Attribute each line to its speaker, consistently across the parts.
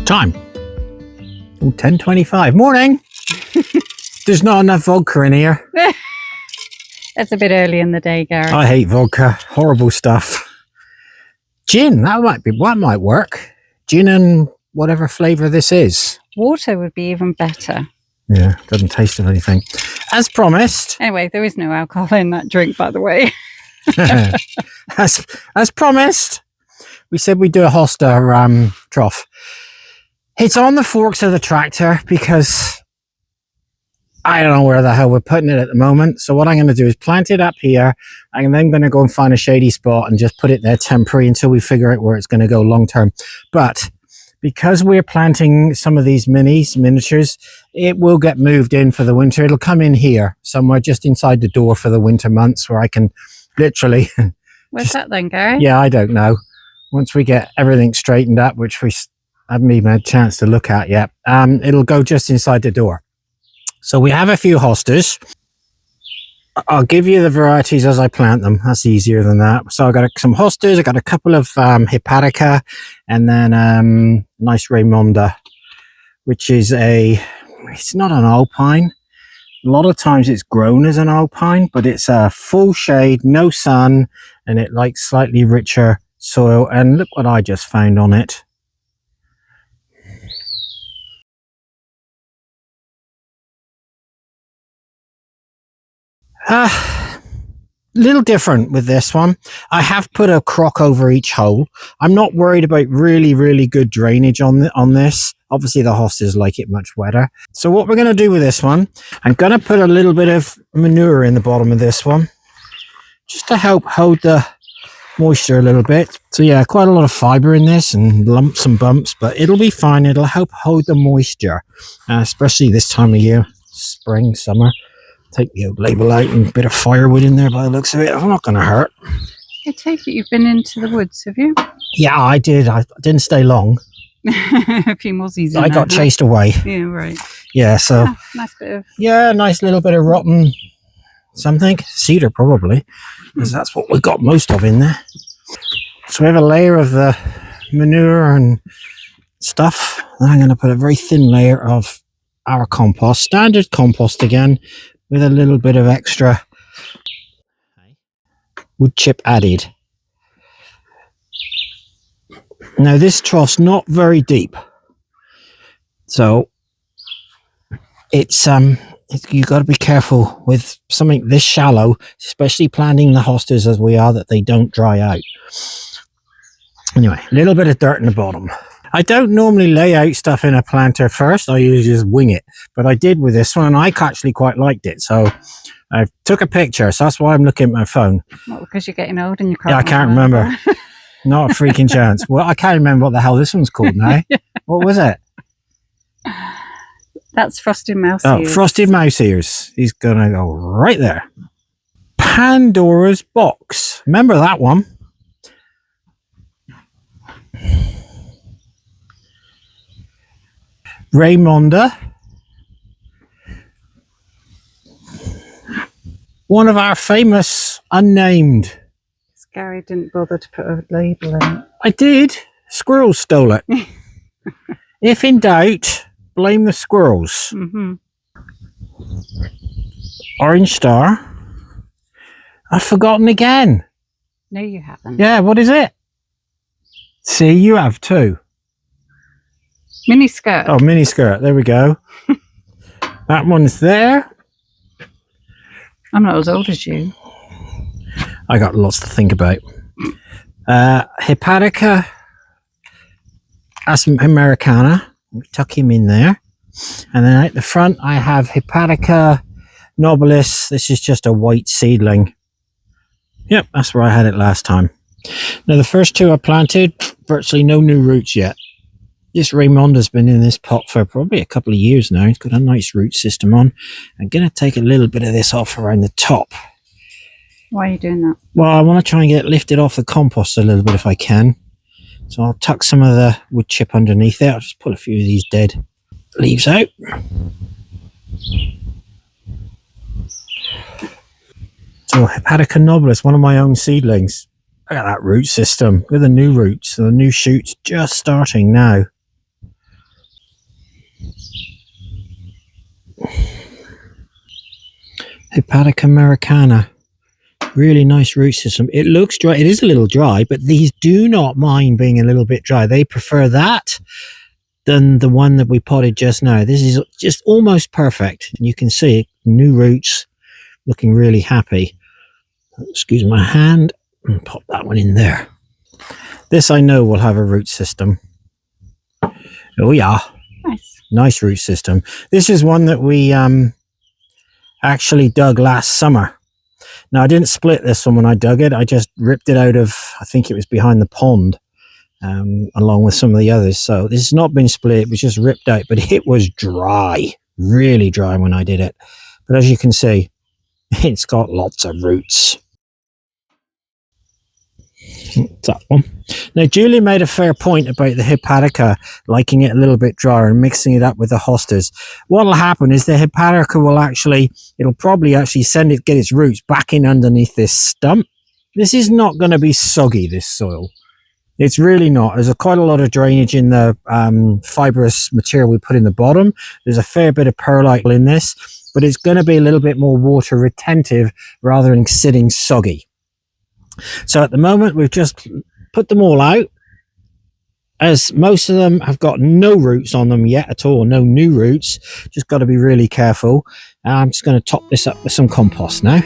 Speaker 1: Time. Oh, 10:25. Morning. There's not enough vodka in here.
Speaker 2: It's a bit early in the day, Garry.
Speaker 1: I hate vodka. Horrible stuff. Gin. That might work. Gin and whatever flavour this is.
Speaker 2: Water would be even better.
Speaker 1: Yeah, doesn't taste of anything. As promised.
Speaker 2: Anyway, there is no alcohol in that drink, by the way.
Speaker 1: as promised, we said we'd do a Hosta trough. It's on the forks of the tractor because I don't know where the hell we're putting it at the moment. So what I'm going to do is plant it up here. I'm then going to go and find a shady spot and just put it there temporary until we figure out where it's going to go long term. But because we're planting some of these miniatures, it will get moved in for the winter. It'll come in here somewhere just inside the door for the winter months where I can literally...
Speaker 2: Where's that then, Garry?
Speaker 1: Yeah, I don't know. Once we get everything straightened up, which we haven't even had a chance to look at yet, it'll go just inside the door. So we have a few hostas. I'll give you the varieties as I plant them. That's easier than that. So I got some hostas. I got a couple of hepatica, and then nice Raymonda, which is it's not an alpine. A lot of times it's grown as an alpine, but it's a full shade, no sun, and it likes slightly richer soil. And look what I just found on it. Little different with this one. I have put a crock over each hole. I'm not worried about really good drainage on this. Obviously the hostas like it much wetter. So what we're going to do with this one, I'm going to put a little bit of manure in the bottom of this one just to help hold the moisture a little bit. So yeah, quite a lot of fiber in this and lumps and bumps, but it'll be fine. It'll help hold the moisture, especially this time of year, spring, summer. Take the old label out and a bit of firewood in there by the looks of it. I'm not going to hurt.
Speaker 2: I take it you've been into the woods, have you?
Speaker 1: Yeah, I did. I didn't stay long.
Speaker 2: A few mozzies in
Speaker 1: I got chased away.
Speaker 2: Yeah, right.
Speaker 1: Yeah, so...
Speaker 2: nice bit of...
Speaker 1: Yeah, nice little bit of rotten something. Cedar, probably. Because that's what we got most of in there. So we have a layer of the manure and stuff. Then I'm going to put a very thin layer of our compost. Standard compost again, with a little bit of extra wood chip added. Now this trough's not very deep, so it's you got to be careful with something this shallow, especially planting the hostas as we are, that they don't dry out. Anyway, a little bit of dirt in the bottom. I don't normally lay out stuff in a planter first. I usually just wing it. But I did with this one, and I actually quite liked it. So I took a picture. So that's why I'm looking at my phone.
Speaker 2: Not because you're getting old and you can't...
Speaker 1: Yeah, I can't remember. Not a freaking chance. Well, I can't remember what the hell this one's called now. What was it?
Speaker 2: That's frosted mouse
Speaker 1: ears.
Speaker 2: Oh,
Speaker 1: frosted mouse ears. He's going to go right there. Pandora's box. Remember that one? Raymonda, one of our famous unnamed.
Speaker 2: Garry didn't bother to put a label in.
Speaker 1: I did. Squirrels stole it. If in doubt, blame the squirrels.
Speaker 2: Mm-hmm.
Speaker 1: Orange star. I've forgotten again.
Speaker 2: No, you haven't.
Speaker 1: Yeah, what is it? See, you have too.
Speaker 2: Mini skirt.
Speaker 1: Oh, mini skirt. There we go. That one's there.
Speaker 2: I'm not as old as you.
Speaker 1: I got lots to think about. Hepatica Americana. We tuck him in there. And then at the front, I have Hepatica nobilis. This is just a white seedling. Yep, that's where I had it last time. Now, the first two I planted, virtually no new roots yet. This Raymonda's been in this pot for probably a couple of years now. It's got a nice root system on. I'm going to take a little bit of this off around the top.
Speaker 2: Why are you doing that?
Speaker 1: Well, I want to try and get it lifted off the compost a little bit if I can. So I'll tuck some of the wood chip underneath it. I'll just pull a few of these dead leaves out. So Hepatica nobilis, one of my own seedlings. Look at that root system with the new roots, the new shoots just starting now. Hepatica americana. Really nice root system. It looks dry. It is a little dry, but these do not mind being a little bit dry. They prefer that than the one that we potted just now. This is just almost perfect. And you can see new roots, looking really happy. Excuse my hand, and pop that one in there. This I know will have a root system. Oh yeah. Nice root system. This is one that we actually dug last summer. Now, I didn't split this one when I dug it. I just ripped it out of, I think it was behind the pond, along with some of the others. So this has not been split. It was just ripped out, but it was dry, really dry when I did it. But as you can see, it's got lots of roots. That one. Now, Julie made a fair point about the Hepatica liking it a little bit drier and mixing it up with the Hostas. What will happen is the Hepatica will it'll probably actually get its roots back in underneath this stump. This is not going to be soggy, this soil. It's really not. There's quite a lot of drainage in the fibrous material we put in the bottom. There's a fair bit of perlite in this, but it's going to be a little bit more water retentive rather than sitting soggy. So at the moment, we've just put them all out, as most of them have got no roots on them yet at all, no new roots. Just got to be really careful. I'm just going to top this up with some compost now.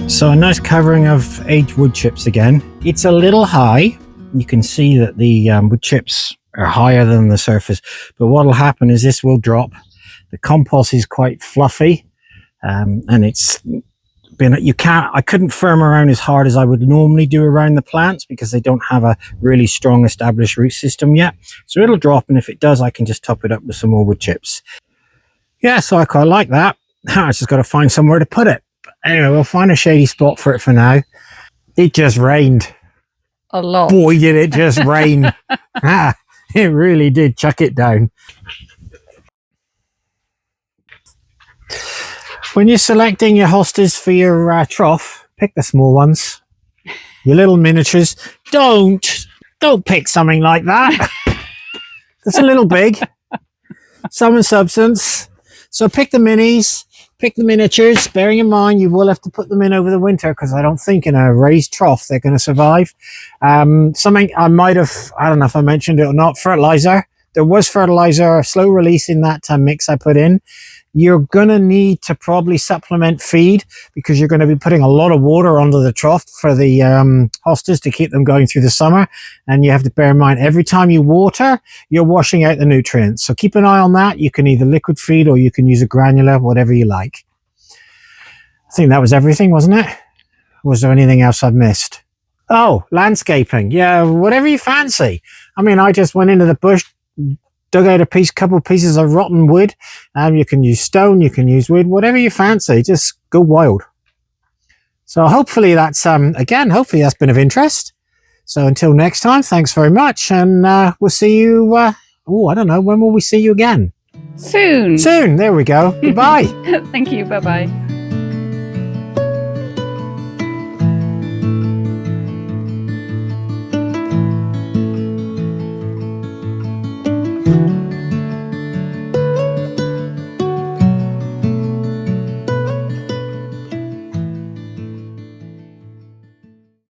Speaker 1: So a nice covering of aged wood chips again. It's a little high. You can see that the wood chips are higher than the surface, but what will happen is this will drop. The compost is quite fluffy, and it's been, I couldn't firm around as hard as I would normally do around the plants because they don't have a really strong established root system yet. So it'll drop, and if it does, I can just top it up with some more wood chips. Yeah, so I quite like that. I just got to find somewhere to put it. Anyway, we'll find a shady spot for it for now. It just rained.
Speaker 2: A lot.
Speaker 1: Boy, did it just rain. It really did chuck it down. When you're selecting your hostas for your trough, pick the small ones. Your little miniatures. Don't pick something like that. It's a little big. Some in substance. So pick the minis. Pick the miniatures, bearing in mind you will have to put them in over the winter because I don't think in a raised trough they're going to survive. Something I might have, I don't know if I mentioned it or not, fertilizer. There was fertilizer, slow release in that mix I put in. You're going to need to probably supplement feed because you're going to be putting a lot of water onto the trough for the hostas to keep them going through the summer. And you have to bear in mind, every time you water, you're washing out the nutrients. So keep an eye on that. You can either liquid feed or you can use a granular, whatever you like. I think that was everything, wasn't it? Was there anything else I've missed? Oh, landscaping. Yeah, whatever you fancy. I mean, I just went into the bush, dug out a couple pieces of rotten wood. You can use stone, you can use wood, whatever you fancy. Just go wild. So hopefully that's hopefully that's been of interest. So until next time, thanks very much, and we'll see you. I don't know, when will we see you again?
Speaker 2: Soon.
Speaker 1: Soon. There we go. Goodbye.
Speaker 2: Thank you. Bye bye.